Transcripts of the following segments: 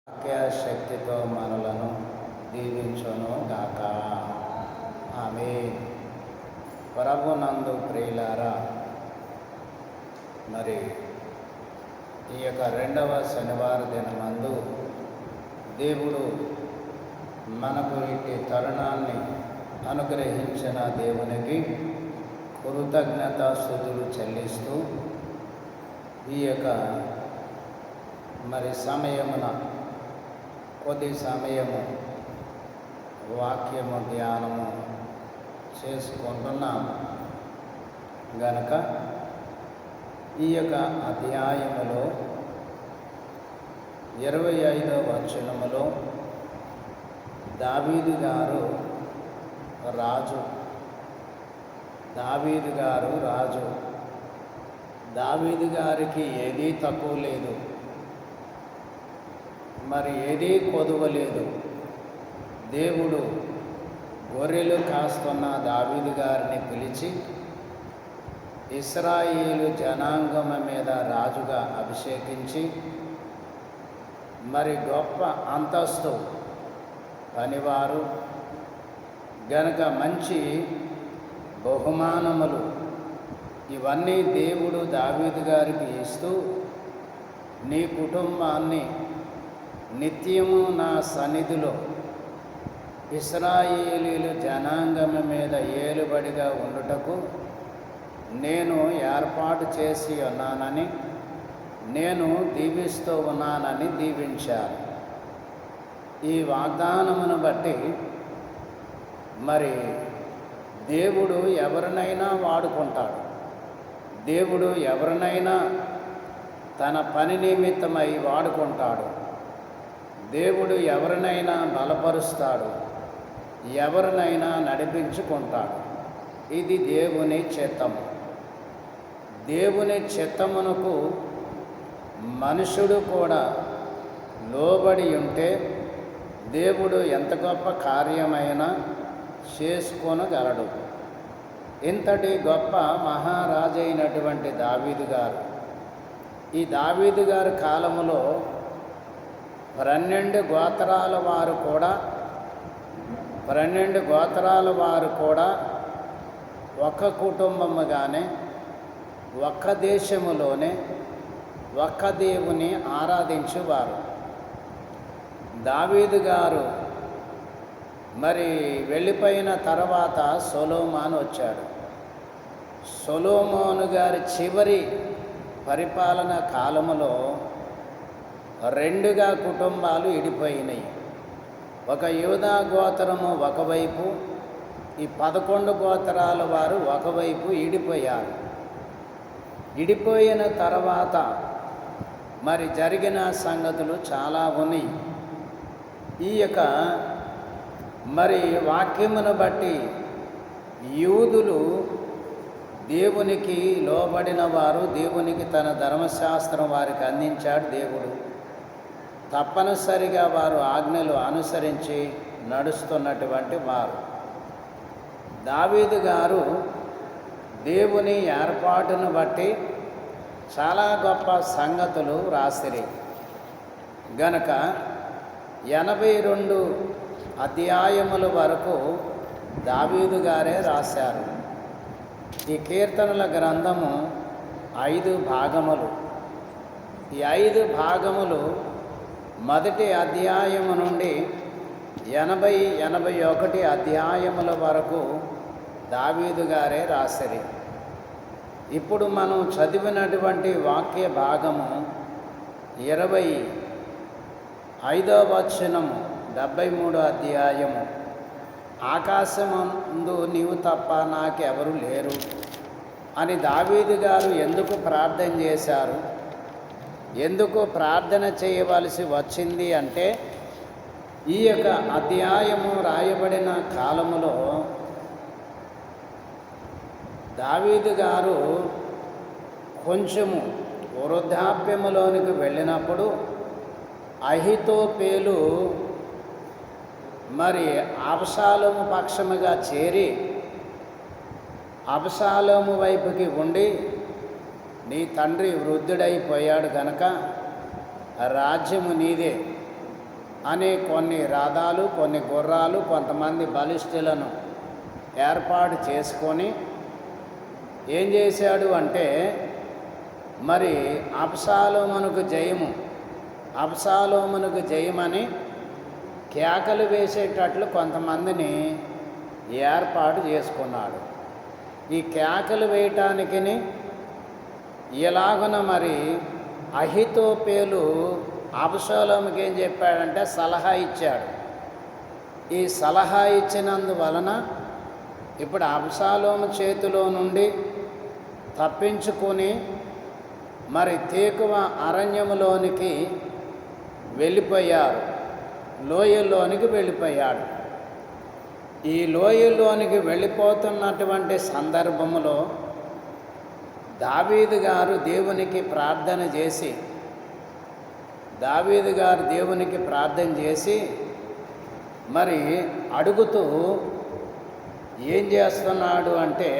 వాక్య శక్తితో మనలను దీవించును గాక. ఆమేన్. ప్రభునందు ప్రియులారా, మరి ఈ యొక్క రెండవ శనివార దినమందు దేవుడు మనకు ఇట్టి తరుణాన్ని అనుగ్రహించిన దేవునికి కృతజ్ఞతాస్తుతులు చెల్లిస్తూ ఈ యొక్క మరి సమయమున కొద్ది సమయము వాక్యము ధ్యానము చేసుకుంటున్నాం గనక ఈ యొక్క అధ్యాయములో 25వ వచనములో దావీదు గారు రాజు. దావీదు గారికి ఏదీ తక్కువ లేదు, మరి ఏదీ కొదువలేదు. దేవుడు గొర్రెలు కాస్తున్న దావీదు గారిని పిలిచి ఇశ్రాయేలు జనాంగం మీద రాజుగా అభిషేకించి మరి గొప్ప అంతస్తు పనివారు గనక మంచి బహుమానములు ఇవన్నీ దేవుడు దావీదు గారికి ఇస్తూ, నీ కుటుంబాన్ని నిత్యము నా సన్నిధిలో ఇశ్రాయేలీలు జనాంగం మీద ఏలుబడిగా ఉండుటకు నేను ఏర్పాటు చేసి ఉన్నానని, నేను దీవిస్తూ ఉన్నానని దీవించాను. ఈ వాగ్దానమును బట్టి మరి దేవుడు ఎవరినైనా వాడుకుంటాడు. దేవుడు ఎవరినైనా తన పని నిమిత్తమై వాడుకుంటాడు. దేవుడు ఎవరినైనా బలపరుస్తాడు, ఎవరినైనా నడిపించుకుంటాడు. ఇది దేవుని చిత్తము. దేవుని చిత్తమునకు మనుషుడు కూడా లోబడి ఉంటే దేవుడు ఎంత గొప్ప కార్యమైనా చేసుకొనగలడు. ఇంతటి గొప్ప మహారాజైనటువంటి దావీదు గారు, ఈ దావీదు గారి కాలములో 12 గోత్రాల వారు కూడా ఒక్క కుటుంబముగానే ఒక్క దేశములోనే ఒక్క దేవుని ఆరాధించేవారు. దావీదు గారు మరి వెళ్ళిపోయిన తర్వాత సొలొమోను వచ్చాడు. సొలొమోను గారి చివరి పరిపాలన కాలములో 2గా కుటుంబాలు ఇడిపోయినాయి. ఒక యూదా గోత్రము ఒకవైపు, ఈ 11 గోత్రాల వారు ఒకవైపు ఇడిపోయారు. ఇడిపోయిన తర్వాత మరి జరిగిన సంగతులు చాలా ఉన్నాయి. ఈ యొక్క మరి వాక్యమును బట్టి యూదులు దేవునికి లోబడిన వారు, దేవునికి తన ధర్మశాస్త్రం వారికి అందించాడు దేవుడు. తప్పనిసరిగా వారు ఆజ్ఞలు అనుసరించి నడుస్తున్నటువంటి వారు. దావీదు గారు దేవుని ఏర్పాటును బట్టి చాలా గొప్ప సంగతులు రాసిరి గనక 82 అధ్యాయముల వరకు దావీదు గారే రాశారు. ఈ కీర్తనల గ్రంథము 5 భాగములు. ఈ 5 భాగములు మొదటి అధ్యాయము నుండి 80-81 అధ్యాయముల వరకు దావీదు గారే రాసిరి. ఇప్పుడు మనం చదివినటువంటి వాక్య భాగము 25వ వచనము 73 అధ్యాయము. ఆకాశమందు నీవు తప్ప నాకెవరు లేరు అని దావీదు గారు ఎందుకు ప్రార్థన చేశారు? ఎందుకు ప్రార్థన చేయవలసి వచ్చింది అంటే, ఈ యొక్క అధ్యాయము రాయబడిన కాలములో దావీదు గారు కొంచెము వృద్ధాప్యములోనికి వెళ్ళినప్పుడు అహీతోపెలు మరి అబ్షాలోము పక్షముగా చేరి అబ్షాలోము వైపుకి ఉండి, నీ తండ్రి వృద్ధుడైపోయాడు గనక రాజ్యము నీదే, అని కొన్ని రథాలు, కొన్ని గుర్రాలు, కొంతమంది బలిష్ఠులను ఏర్పాటు చేసుకొని ఏం చేశాడు అంటే, మరి అబ్షాలోమునకు జయమని కేకలు వేసేటట్లు కొంతమందిని ఏర్పాటు చేసుకున్నాడు. ఈ కేకలు వేయటానికి ఇలాగున మరి అహితోపేలు అబ్షాలోముకి ఏం చెప్పాడంటే సలహా ఇచ్చాడు. ఈ సలహా ఇచ్చినందువలన ఇప్పుడు అబ్షాలోము చేతిలో నుండి తప్పించుకొని మరి తేకువ అరణ్యములోనికి వెళ్ళిపోయారు, లోయల్లోనికి వెళ్ళిపోయాడు. ఈ లోయల్లోనికి వెళ్ళిపోతున్నటువంటి సందర్భంలో దావీదు గారు దేవునికి ప్రార్థన చేసి మరి అడుగుతూ ఏం చేస్తున్నాడు అంటే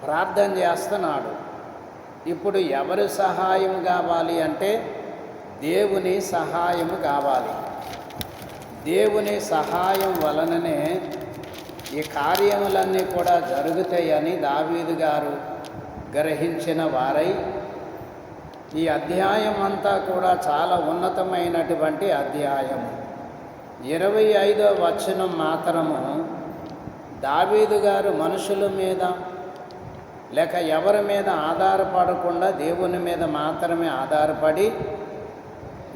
ప్రార్థన చేస్తున్నాడు. ఇప్పుడు ఎవరి సహాయం కావాలి అంటే దేవుని సహాయం కావాలి. దేవుని సహాయం వలననే ఈ కార్యములన్నీ కూడా జరుగుతాయని దావీదు గారు గ్రహించిన వారై, ఈ అధ్యాయం అంతా కూడా చాలా ఉన్నతమైనటువంటి అధ్యాయము. 25వ వచనం మాత్రము దావీదు గారు మనుషుల మీద లేక ఎవరి మీద ఆధారపడకుండా దేవుని మీద మాత్రమే ఆధారపడి,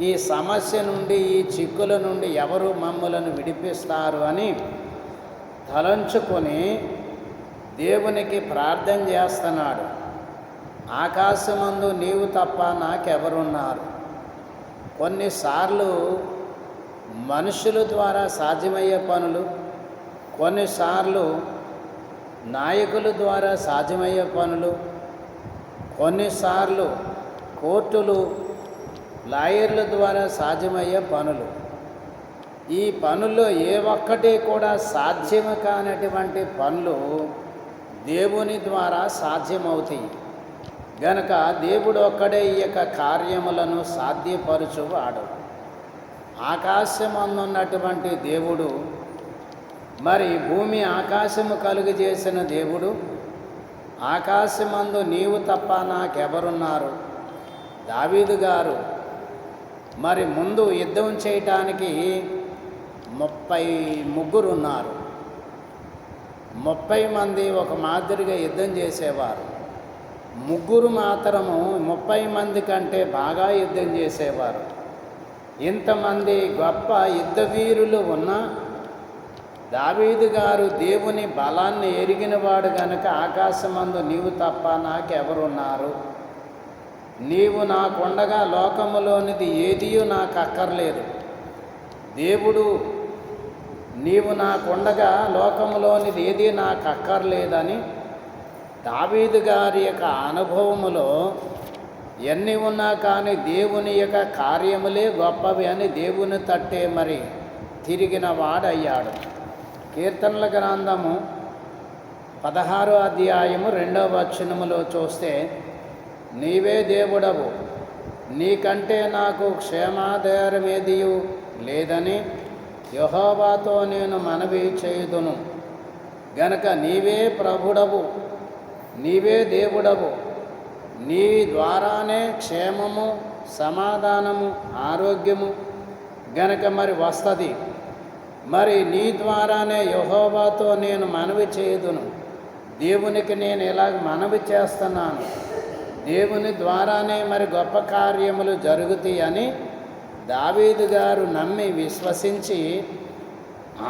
ఈ సమస్య నుండి, ఈ చిక్కుల నుండి ఎవరు మమ్మలను విడిపిస్తారు అని తలంచుకొని దేవునికి ప్రార్థన చేస్తున్నాడు. ఆకాశమందు నీవు తప్ప నాకెవరున్నారు? కొన్నిసార్లు మనుషుల ద్వారా సాధ్యమయ్యే పనులు, కొన్నిసార్లు నాయకుల ద్వారా సాధ్యమయ్యే పనులు, కొన్నిసార్లు కోర్టులు, లాయర్ల ద్వారా సాధ్యమయ్యే పనులు. ఈ పనుల్లో ఏ ఒక్కటి కూడా సాధ్యము కానటువంటి పనులు దేవుని ద్వారా సాధ్యమవుతాయి గనక దేవుడు ఒక్కడే ఈ యొక్క కార్యములను సాధ్యపరచువాడు. ఆకాశమందున్నటువంటి దేవుడు, మరి భూమి ఆకాశము కలుగజేసిన దేవుడు, ఆకాశమందు నీవు తప్ప నాకెవరున్నారు? దావీదు గారు మరి ముందు యుద్ధం చేయటానికి 33 ఉన్నారు. 30 మంది ఒక మాదిరిగా యుద్ధం చేసేవారు. 3 మాత్రము 30 మంది కంటే బాగా యుద్ధం చేసేవారు. ఇంతమంది గొప్ప యుద్ధ వీరులు ఉన్నా దావీదు గారు దేవుని బలాన్ని ఎరిగినవాడు గనుక ఆకాశమందు నీవు తప్ప నాకెవరున్నారు? నీవు నాకుండగా లోకములోనిది ఏదియూ నాకు అక్కర్లేదు. దేవుడు నీవు నాకుండగా లోకములోనిది ఏది నాకు అక్కర్లేదని దావీదు గారి యొక్క అనుభవములో ఎన్ని ఉన్నా కానీ దేవుని యొక్క కార్యములే గొప్పవి అని దేవుని తట్టే మరి తిరిగిన వాడయ్యాడు. కీర్తనల గ్రంథము 16వ అధ్యాయము 2వ వచనములో చూస్తే, నీవే దేవుడవు, నీకంటే నాకు క్షేమాధారమేదియు లేదని యెహోవాతో నేను మనవి చేయుదును గనక నీవే ప్రభుడవు, నీవే దేవుడవు, నీ ద్వారానే క్షేమము, సమాధానము, ఆరోగ్యము గనక మరి వస్తుంది. మరి నీ ద్వారానే యెహోవాతో నేను మనవి చేయుదును. దేవునికి నేను ఇలాగ మనవి చేస్తున్నాను, దేవుని ద్వారానే మరి గొప్ప కార్యములు జరుగుతాయి అని దావీదు గారు నమ్మి విశ్వసించి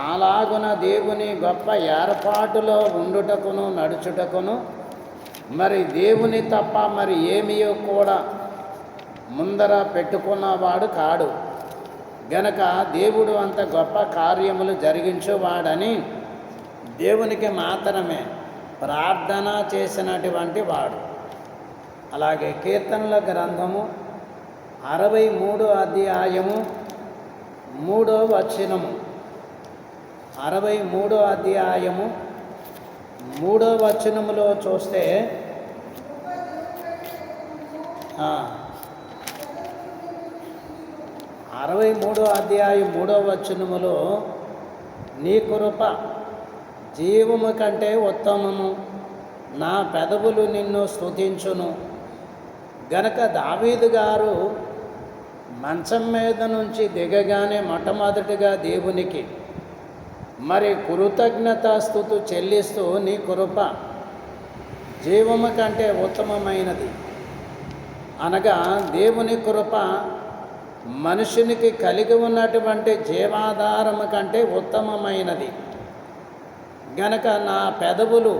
అలాగున దేవుని గొప్ప ఏర్పాటులో ఉండుటకును నడుచుటకును మరి దేవుని తప్ప మరి ఏమీయో కూడా ముందర పెట్టుకున్నవాడు కాడు గనక దేవుడు అంత గొప్ప కార్యములు జరిగించేవాడని దేవునికి మాత్రమే ప్రార్థన చేసినటువంటి వాడు. అలాగే కీర్తనల గ్రంథము 63వ అధ్యాయము 3వ వచనము, 63వ అధ్యాయము 3వ వచనములో చూస్తే 63 3వ వచనములో నీ కృప జీవము కంటే ఉత్తమము, నా పెదవులు నిన్ను స్తుతించును. గనక దావీదు గారు మంచం మీద నుంచి దిగగానే మొట్టమొదటిగా దేవునికి మరి కృతజ్ఞతాస్తుతి చెల్లిస్తూ నీ కృప జీవము కంటే ఉత్తమమైనది అనగా దేవుని కృప మనుషునికి కలిగి ఉన్నటువంటి జీవాధారము కంటే ఉత్తమమైనది. గనక నా పెదవులు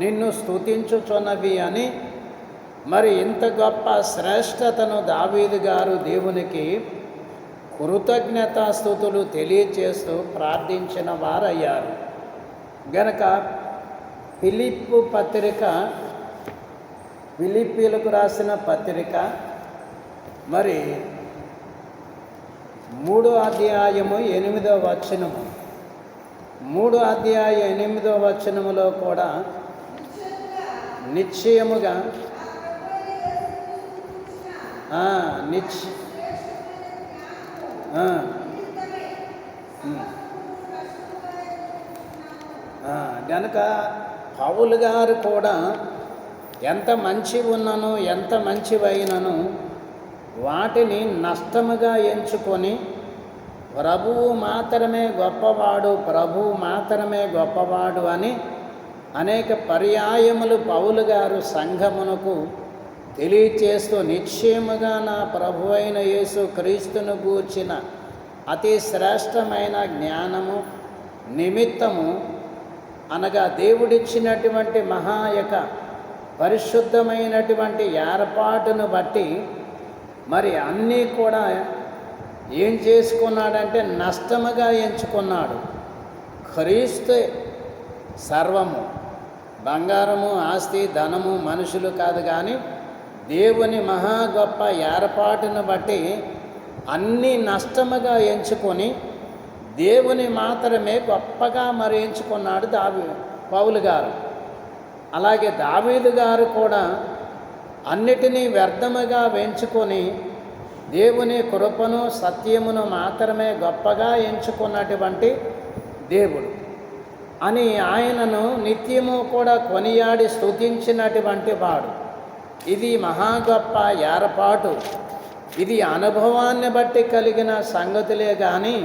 నిన్ను స్తుతించుచున్నవి అని మరి ఇంత గొప్ప శ్రేష్టతను దావీదు గారు దేవునికి కృతజ్ఞతాస్తుతులు తెలియచేస్తూ ప్రార్థించిన వారయ్యారు. గనక ఫిలిప్పీలకు రాసిన పత్రిక మరి 3వ అధ్యాయము 8వ వచనము 3వ అధ్యాయం 8వ వచనములో కూడా నిశ్చయముగా గనక పౌలు గారు కూడా ఎంత మంచి ఉన్నను ఎంత మంచివైనను వాటిని నష్టముగా ఎంచుకొని ప్రభువు మాత్రమే గొప్పవాడు అని అనేక పర్యాయములు పౌలు గారు సంఘమునకు తెలియచేస్తూ నిశ్చయముగా నా ప్రభువైన యేసు క్రీస్తును గూర్చిన అతి శ్రేష్టమైన జ్ఞానము నిమిత్తము అనగా దేవుడిచ్చినటువంటి పరిశుద్ధమైనటువంటి ఏర్పాటును బట్టి మరి అన్నీ కూడా ఏం చేసుకున్నాడంటే నష్టముగా ఎంచుకున్నాడు. క్రీస్తే సర్వము, బంగారము, ఆస్తి, ధనము, మనుషులు కాదు, కానీ దేవుని గొప్ప ఏర్పాటును బట్టి అన్నీ నష్టముగా ఎంచుకొని దేవుని మాత్రమే గొప్పగా మరి ఎంచుకున్నాడు పౌలు గారు. అలాగే దావీదు గారు కూడా అన్నిటినీ వ్యర్థముగా ఎంచుకొని దేవుని కృపను సత్యమును మాత్రమే గొప్పగా ఎంచుకున్నటువంటి దేవుడు అని ఆయనను నిత్యము కూడా కొనియాడి స్తుతించినటువంటి వాడు. ఇది గొప్ప ఏర్పాటు. ఇది అనుభవాన్ని బట్టి కలిగిన సంగతులే కానీ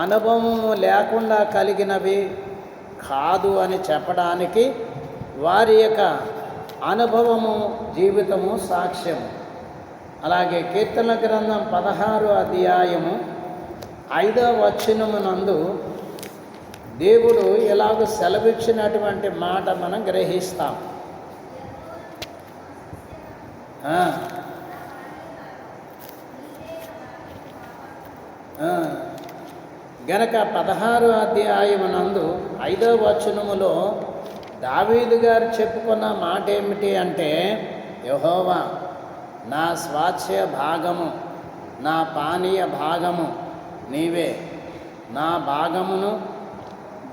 అనుభవము లేకుండా కలిగినవి కాదు అని చెప్పడానికి వారి యొక్క అనుభవము, జీవితము సాక్ష్యము. అలాగే కీర్తన గ్రంథం 16వ అధ్యాయము 5వ వచనమునందు దేవుడు ఇలాగ సెలవిచ్చినటువంటి మాట మనం గ్రహిస్తాం. గనక 16వ అధ్యాయమునందు 5వ వచనములో దావీదు గారు చెప్పుకున్న మాట ఏమిటి అంటే, యెహోవా నా స్వాస్థ్య భాగము, నా పానీయ భాగము నీవే, నా భాగమును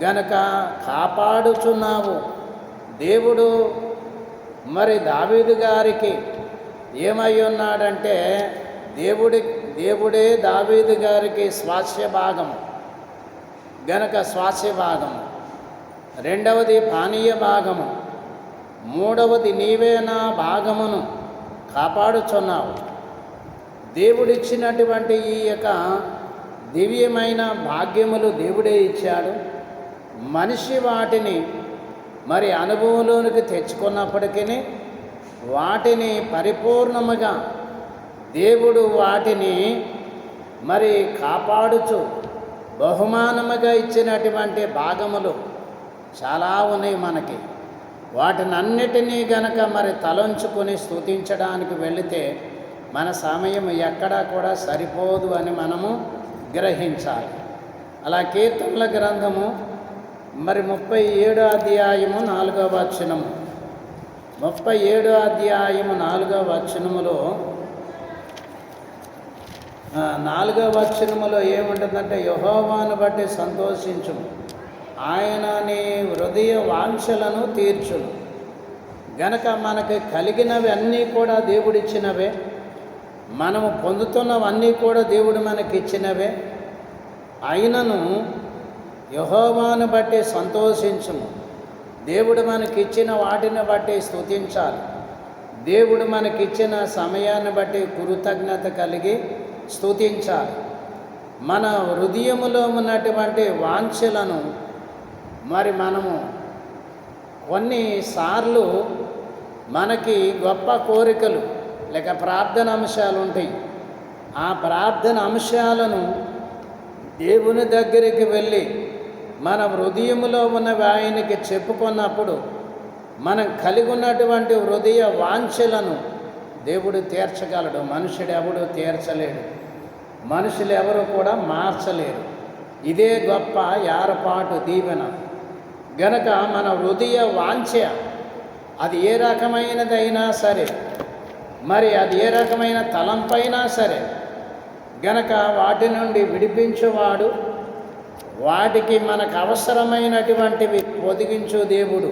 గనక కాపాడుచున్నావు. దేవుడు మరి దావీదు గారికి ఏమై ఉన్నాడంటే, దేవుడే దావీదు గారికి స్వాస్థ్య భాగము గనక స్వాస్థ్య భాగము, రెండవది పానీయ భాగము, మూడవది నీవే నా భాగమును కాపాడుచున్నావు. దేవుడిచ్చినటువంటి ఈ యొక్క దివ్యమైన భాగ్యములు దేవుడే ఇచ్చాడు. మనిషి వాటిని మరి అనుభవంలోనికి తెచ్చుకున్నప్పటికీ వాటిని పరిపూర్ణముగా దేవుడు వాటిని మరి కాపాడుచు బహుమానముగా ఇచ్చినటువంటి భాగములు చాలా ఉన్నాయి మనకి. వాటినన్నిటినీ గనక మరి తలంచుకొని స్తుతించడానికి వెళితే మన సమయం ఎక్కడా కూడా సరిపోదు అని మనము గ్రహించాలి. అలా కీర్తనల గ్రంథము మరి 37వ అధ్యాయము 4వ వచనము 37వ అధ్యాయము 4వ వచనములో 4వ వచనములో ఏముంటుందంటే, యెహోవాను బట్టి సంతోషించుము, ఆయన నీ హృదయ వాంఛలను తీర్చును. గనక మనకి కలిగినవి అన్నీ కూడా దేవుడిచ్చినవే. మనము పొందుతున్నవన్నీ కూడా దేవుడు మనకిచ్చినవే. అయినను యెహోవాను బట్టి సంతోషించుము. దేవుడు మనకిచ్చిన వాటిని బట్టి స్తుతించాలి. దేవుడు మనకిచ్చిన సమయాన్ని బట్టి కృతజ్ఞత కలిగి స్తుతించాలి. మన హృదయములో ఉన్నటువంటి వాంఛలను మరి మనము కొన్నిసార్లు మనకి గొప్ప కోరికలు లేక ప్రార్థన అంశాలు ఉంటాయి. ఆ ప్రార్థన అంశాలను దేవుని దగ్గరికి వెళ్ళి మన హృదయములో ఉన్నవి ఆయనకి చెప్పుకున్నప్పుడు మనం కలిగి ఉన్నటువంటి హృదయ వాంఛలను దేవుడు తీర్చగలడు. మనుషుడు ఎవడు తీర్చలేడు. మనుషులు ఎవరు కూడా మార్చలేరు. ఇదే గొప్ప ఏర్పాటు దీవెన. గనక మన హృదయ వాంఛ అది ఏ రకమైనదైనా సరే, మరి అది ఏ రకమైన తలంపైనా సరే, గనక వాటి నుండి విడిపించువాడు, వాటికి మనకు అవసరమైనటువంటివి పొదిగించు దేవుడు,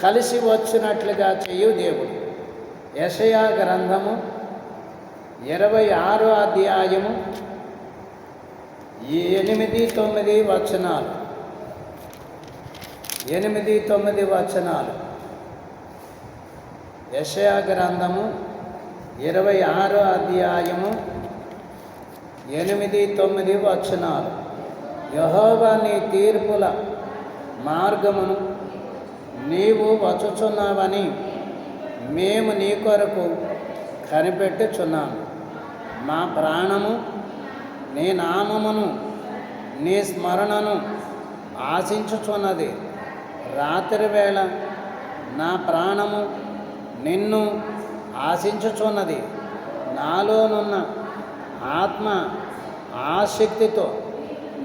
కలిసి వచ్చినట్లుగా చేయు దేవుడు. యెషయా గ్రంథము 26వ అధ్యాయము 8-9 వచనాలు. 8-9 వచనాలు. యెషయా గ్రంథము 26వ అధ్యాయము 8-9 వచనాలు. యెహోవా నీ తీర్పుల మార్గమును నీవు వచ్చుచున్నావని మేము నీ కొరకు కనిపెట్టుచున్నాము. మా ప్రాణము నీ నామమును నీ స్మరణను ఆశించుచున్నది. రాత్రి వేళ నా ప్రాణము నిన్ను ఆశించుచున్నది. నాలోనున్న ఆత్మ ఆసక్తితో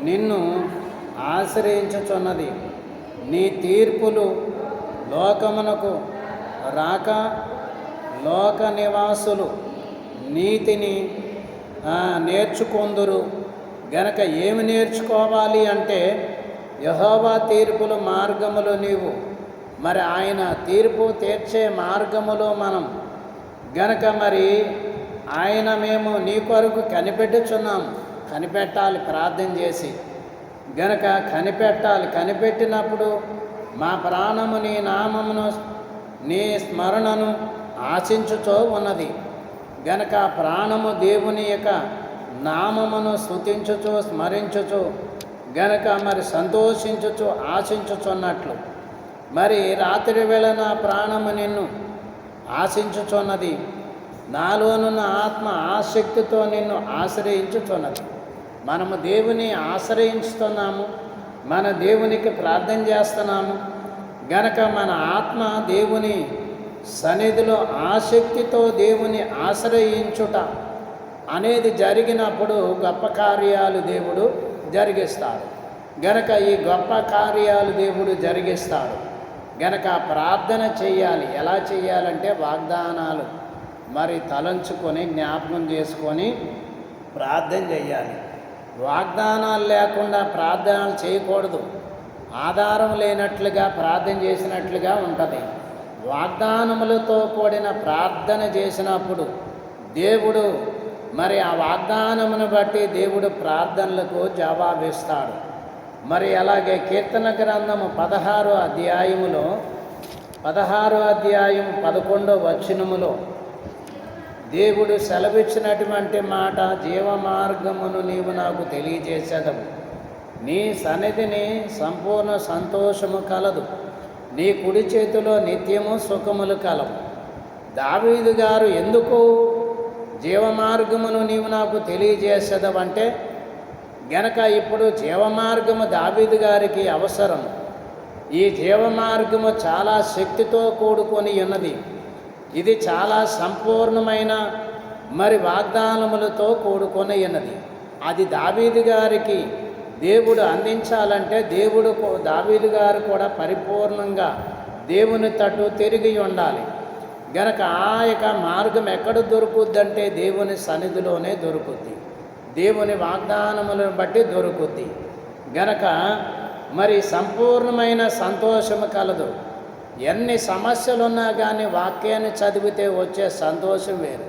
నిన్ను ఆశ్రయించుచున్నది. నీ తీర్పులు లోకమునకు రాక లోక నివాసులు నీతిని నేర్చుకొందురు. గనక ఏమి నేర్చుకోవాలి అంటే యెహోవా తీర్పుల మార్గములు నీవు మరి ఆయన తీర్పు తీర్చే మార్గములో మనం గనక మరి ఆయన మేము నీ కొరకు కనిపెట్టుచున్నాము. కనిపెట్టాలి ప్రార్థన చేసి. గనక కనిపెట్టాలి. కనిపెట్టినప్పుడు మా ప్రాణము నీ నామమును నీ స్మరణను ఆశించుచో ఉన్నది. గనక ప్రాణము దేవుని యొక్క నామమును స్తుతించుచు స్మరించుచు గనక మరి సంతోషించుచు ఆశించుచున్నట్లు మరి రాత్రి వేళ నా ప్రాణము నిన్ను ఆశించుచున్నది. నాలోనున్న ఆత్మ ఆసక్తితో నిన్ను ఆశ్రయించుచున్నది. మనము దేవుని ఆశ్రయించుతున్నాము. మన దేవునికి ప్రార్థన చేస్తున్నాము. గనక మన ఆత్మ దేవుని సన్నిధిలో ఆసక్తితో దేవుని ఆశ్రయించుట అనేది జరిగినప్పుడు గొప్ప కార్యాలు దేవుడు జరిగిస్తాడు. గనక ఈ గొప్ప కార్యాలు దేవుడు జరిగిస్తాడు. గనక ప్రార్థన చేయాలి. ఎలా చేయాలంటే వాగ్దానాలు మరి తలంచుకొని జ్ఞాపకం చేసుకొని ప్రార్థన చేయాలి. వాగ్దానాలు లేకుండా ప్రార్థనలు చేయకూడదు. ఆధారం లేనట్లుగా ప్రార్థన చేసినట్లుగా ఉంటుంది. వాగ్దానములతో కూడిన ప్రార్థన చేసినప్పుడు దేవుడు మరి ఆ వాగ్దానమును బట్టి దేవుడు ప్రార్థనలకు జవాబిస్తాడు. మరి అలాగే కీర్తన గ్రంథము 16వ అధ్యాయములో 16వ అధ్యాయం 11వ వచనములో దేవుడు సెలవిచ్చినటువంటి మాట, జీవ మార్గమును నీవు నాకు తెలియజేసేదవు. నీ సన్నిధిని సంపూర్ణ సంతోషము కలదు. నీ కుడి చేతిలో నిత్యము సుఖములు కలవు. దావీదు గారు ఎందుకు జీవమార్గమును నీవు నాకు తెలియజేసేదవంటే గనక ఇప్పుడు జీవమార్గము దావీదు గారికి అవసరం. ఈ జీవమార్గము చాలా శక్తితో కూడుకొని ఉన్నది. ఇది చాలా సంపూర్ణమైన మరి వాగ్దానములతో కూడుకొని ఉన్నది. అది దావీదు గారికి దేవుడు అందించాలంటే దావీదు గారు కూడా పరిపూర్ణంగా దేవుని తట్టు తిరిగి ఉండాలి. గనక ఆ యొక్క మార్గం ఎక్కడ దొరుకుద్దంటే దేవుని సన్నిధిలోనే దొరుకుద్ది. దేవుని వాగ్దానములను బట్టి దొరుకుద్ది. గనక మరి సంపూర్ణమైన సంతోషము కలదు. ఎన్ని సమస్యలున్నా కానీ వాక్యాన్ని చదివితే వచ్చే సంతోషం వేరు.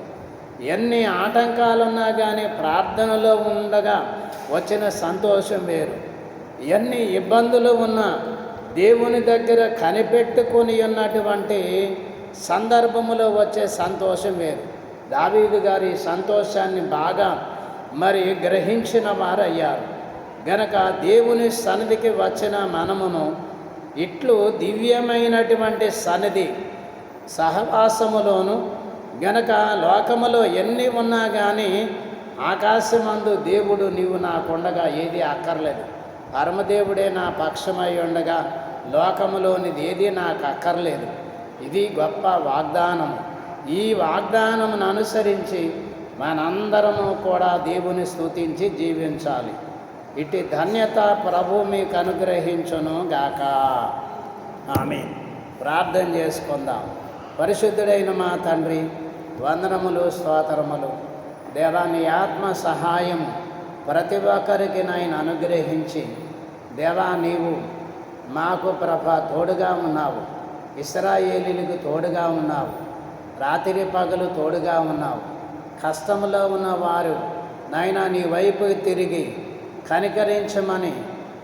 ఎన్ని ఆటంకాలున్నా కానీ ప్రార్థనలో ఉండగా వచ్చిన సంతోషం వేరు. ఎన్ని ఇబ్బందులు ఉన్నా దేవుని దగ్గర కనిపెట్టుకొని ఉన్నటువంటి సందర్భములో వచ్చే సంతోషం వేరు. దావీదు గారి సంతోషాన్ని బాగా గ్రహించిన వారయ్యారు గనక దేవుని సన్నిధికి వచ్చిన మనమును ఇట్లు దివ్యమైనటువంటి సన్నిధి సహవాసములోను గనక లోకములో ఎన్ని ఉన్నా కానీ ఆకాశమందు దేవుడు నీవు నాకుండగా ఏది అక్కర్లేదు. పరమదేవుడే నా పక్షమై ఉండగా లోకములోనిది ఏది నాకు అక్కర్లేదు. ఇది గొప్ప వాగ్దానం. ఈ వాగ్దానమును అనుసరించి మనందరము కూడా దేవుని స్తుతించి జీవించాలి. ఇటు ధన్యత ప్రభు మీకు అనుగ్రహించును గాక. ఆమేన్. ప్రార్థన చేసుకుందాం. పరిశుద్ధుడైన మా తండ్రి, వందనములు, స్తోత్రములు. దేవా, నీ ఆత్మ సహాయం ప్రతి ఒక్కరికి నాయన అనుగ్రహించి దేవా, నీవు మాకు తోడుగా ఉన్నావు. ఇశ్రాయేలీయులకు తోడుగా ఉన్నావు. రాత్రి పగలు తోడుగా ఉన్నావు. కష్టంలో ఉన్న వారు నాయన నీ వైపు తిరిగి కనికరించమని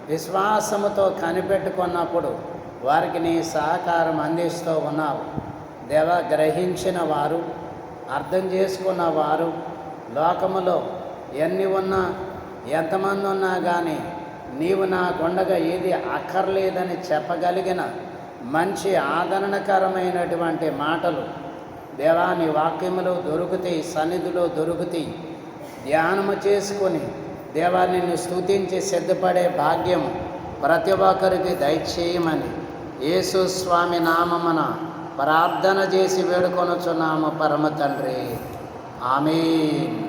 విశ్వాసముతో కనిపెట్టుకున్నప్పుడు వారికి నీ సహకారం అందిస్తూ ఉన్నావు. దేవ, గ్రహించిన వారు, అర్థం చేసుకున్న వారు, లోకములో ఎన్ని ఉన్నా ఎంతమంది ఉన్నా కానీ నీవు నాకుండగా ఏది అక్కర్లేదని చెప్పగలిగిన మంచి ఆదరణకరమైనటువంటి మాటలు దేవా నీ వాక్యములో దొరుకుతాయి, సన్నిధిలో దొరుకుతాయి. ధ్యానము చేసుకొని దేవా నిన్ను స్తుతించి సిద్ధపడే భాగ్యం ప్రతి ఒక్కరికి దయచేయమని యేసు స్వామి నామమున ప్రార్థన చేసి వేడుకొనుచున్నాము పరమ తండ్రి. ఆమేన్.